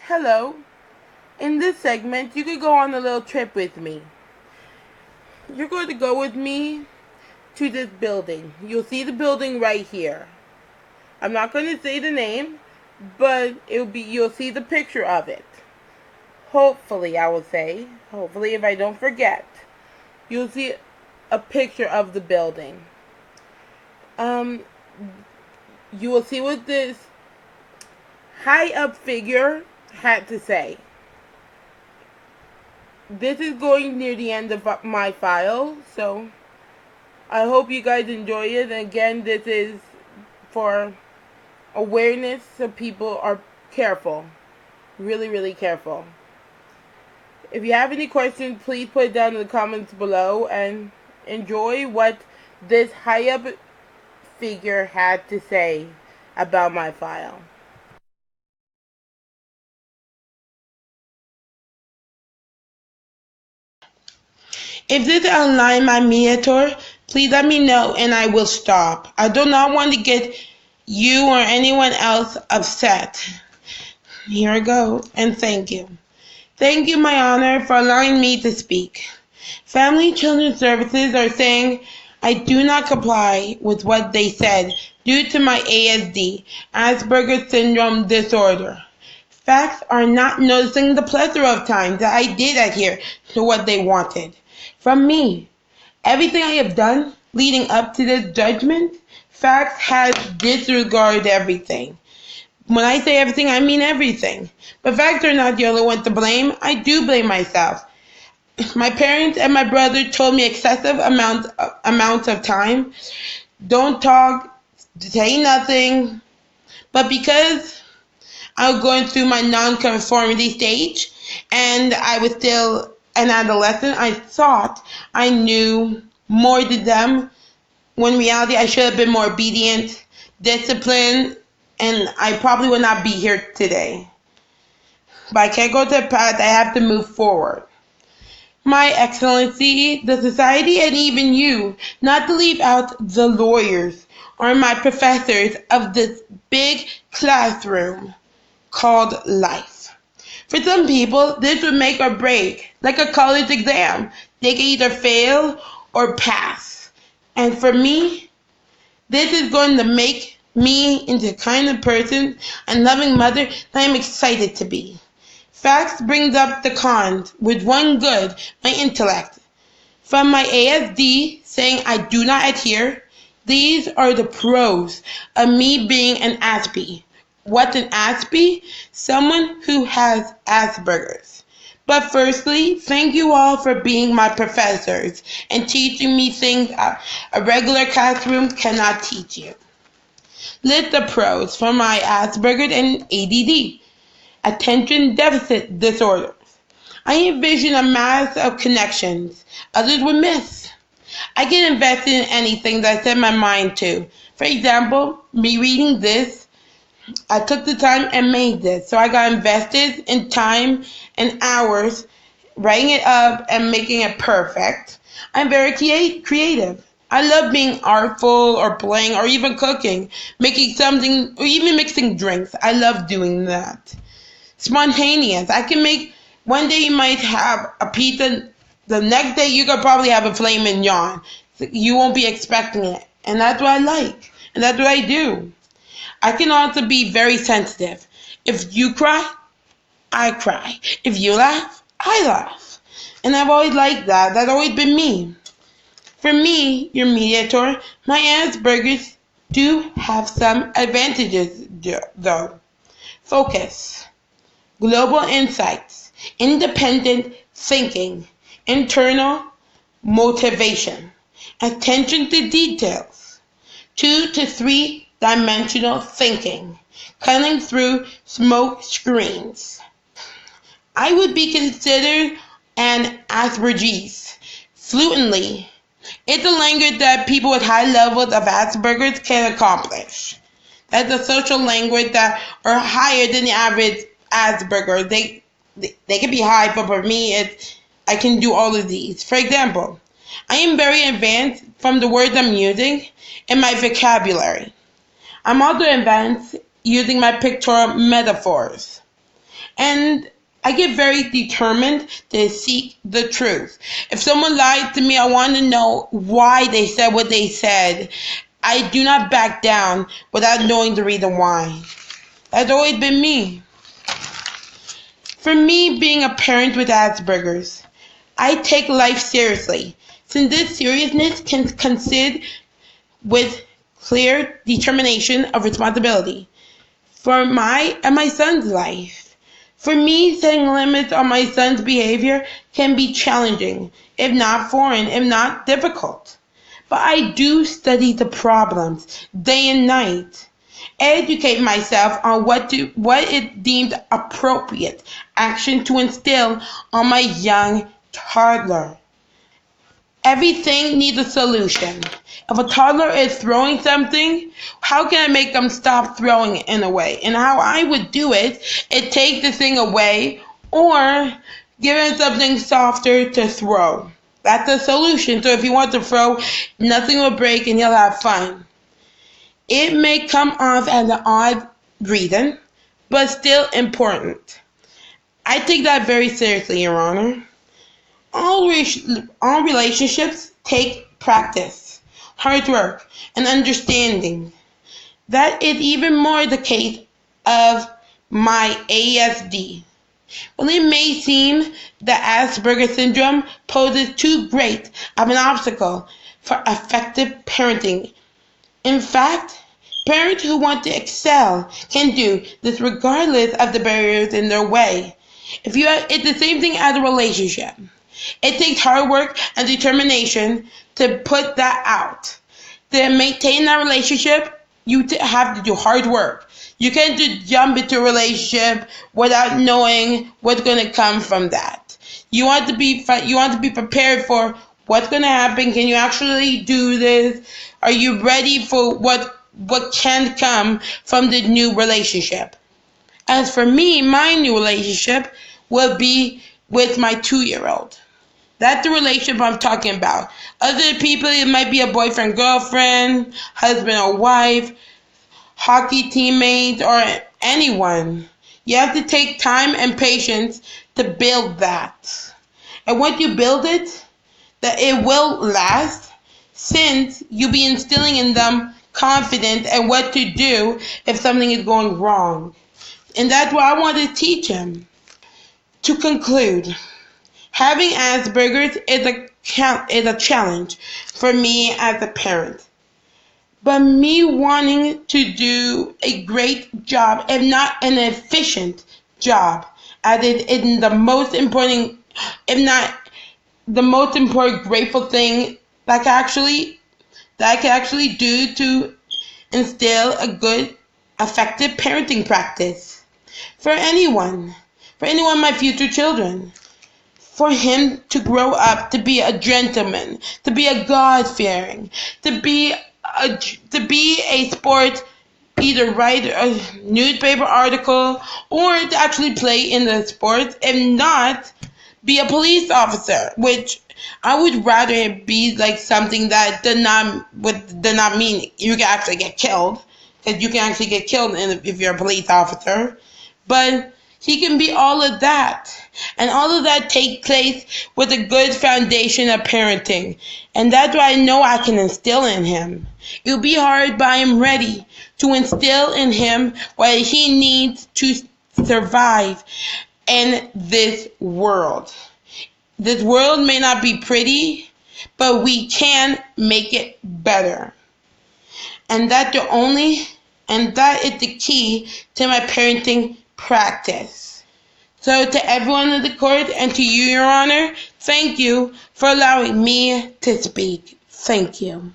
Hello. In this segment, you could go on a little trip with me. You're going to go with me to this building. You'll see the building right here. I'm not going to say the name, but you'll see the picture of it. Hopefully, I will say. Hopefully, if I don't forget, you'll see a picture of the building. Um, you will see what this high up figure had to say. This is going near the end of my file, so I hope you guys enjoy it. And again, this is for awareness so people are careful. Really, really careful. If you have any questions, please put it down in the comments below and enjoy what this high up figure had to say about my file. If this is online my mediator, please let me know and I will stop. I do not want to get you or anyone else upset. Here I go, and thank you. Thank you, my honor, for allowing me to speak. Family Children's Services are saying I do not comply with what they said due to my ASD, Asperger's Syndrome disorder. Facts are not noticing the plethora of times that I did adhere to what they wanted from me. Everything I have done leading up to this judgment, facts has disregarded everything. When I say everything, I mean everything. But facts are not the only one to blame. I do blame myself. My parents and my brother told me excessive amounts of time. Don't talk, say nothing. But because I was going through my non-conformity stage and I was still an adolescent, I thought I knew more than them, when in reality I should have been more obedient, disciplined, and I probably would not be here today. But I can't go to the past, I have to move forward. My Excellency, the society, and even you, not to leave out the lawyers or my professors of this big classroom called life. For some people, this would make or break, like a college exam. They can either fail or pass. And for me, this is going to make me into the kind of person and loving mother that I'm excited to be. Facts brings up the cons, with one good, my intellect. From my ASD saying I do not adhere, these are the pros of me being an Aspie. What's an Aspie? Someone who has Asperger's. But firstly, thank you all for being my professors and teaching me things a regular classroom cannot teach you. List the pros for my Asperger's and ADD, attention deficit disorders. I envision a mass of connections others would miss. I get invested in anything that I set my mind to. For example, me reading this, I took the time and made this. So I got invested in time and hours writing it up and making it perfect. I'm very creative. I love being artful or playing or even cooking, making something or even mixing drinks. I love doing that. Spontaneous. I can make, one day you might have a pizza, the next day you could probably have a filet mignon. You won't be expecting it. And that's what I like. And that's what I do. I can also be very sensitive. If you cry, I cry. If you laugh, I laugh. And I've always liked that. That's always been me. For me, your mediator, my Asperger's do have some advantages though. Focus, global insights, independent thinking, internal motivation, attention to details, 2 to 3 dimensional thinking, cutting through smoke screens. I would be considered an Asperger's fluently. It's a language that people with high levels of Asperger's can accomplish. That's a social language that are higher than the average Asperger. They can be high, but for me, I can do all of these. For example, I am very advanced from the words I'm using in my vocabulary. I'm also advanced using my pictorial metaphors. And I get very determined to seek the truth. If someone lied to me, I want to know why they said what they said. I do not back down without knowing the reason why. That's always been me. For me, being a parent with Asperger's, I take life seriously, since this seriousness can consist with clear determination of responsibility for my and my son's life. For me, setting limits on my son's behavior can be challenging, if not foreign, if not difficult. But I do study the problems day and night, educate myself on what is deemed appropriate action to instill on my young toddler. Everything needs a solution. If a toddler is throwing something, how can I make them stop throwing it in a way? And how I would do it is take the thing away or give him something softer to throw. That's the solution. So if he wants to throw, nothing will break and he'll have fun. It may come off as an odd reason, but still important. I take that very seriously, Your Honor. All relationships take practice, hard work, and understanding. That is even more the case of my ASD. While it may seem that Asperger's syndrome poses too great of an obstacle for effective parenting, in fact, parents who want to excel can do this regardless of the barriers in their way. It's the same thing as a relationship. It takes hard work and determination to put that out. To maintain that relationship, you have to do hard work. You can't just jump into a relationship without knowing what's going to come from that. You want to be prepared for what's going to happen. Can you actually do this? Are you ready for what can come from the new relationship? As for me, my new relationship will be with my 2-year-old. That's the relationship I'm talking about. Other people, it might be a boyfriend, girlfriend, husband or wife, hockey teammates, or anyone. You have to take time and patience to build that. And once you build it, that it will last, since you'll be instilling in them confidence and what to do if something is going wrong. And that's what I want to teach him. To conclude, having Asperger's is a challenge for me as a parent. But me wanting to do a great job, if not an efficient job, as it is the most important, if not the most important grateful thing that I can actually do to instill a good, effective parenting practice for anyone, my future children. For him to grow up to be a gentleman, to be a God-fearing, to be a sport, either write a newspaper article or to actually play in the sports, and not be a police officer, which I would rather it be like something that does not mean you can actually get killed, because you can actually get killed if you're a police officer, but he can be all of that. And all of that take place with a good foundation of parenting. And that's what I know I can instill in him. It'll be hard, but I am ready to instill in him what he needs to survive in this world. This world may not be pretty, but we can make it better. And that is the key to my parenting practice. So to everyone in the court and to you, Your Honor, thank you for allowing me to speak. Thank you.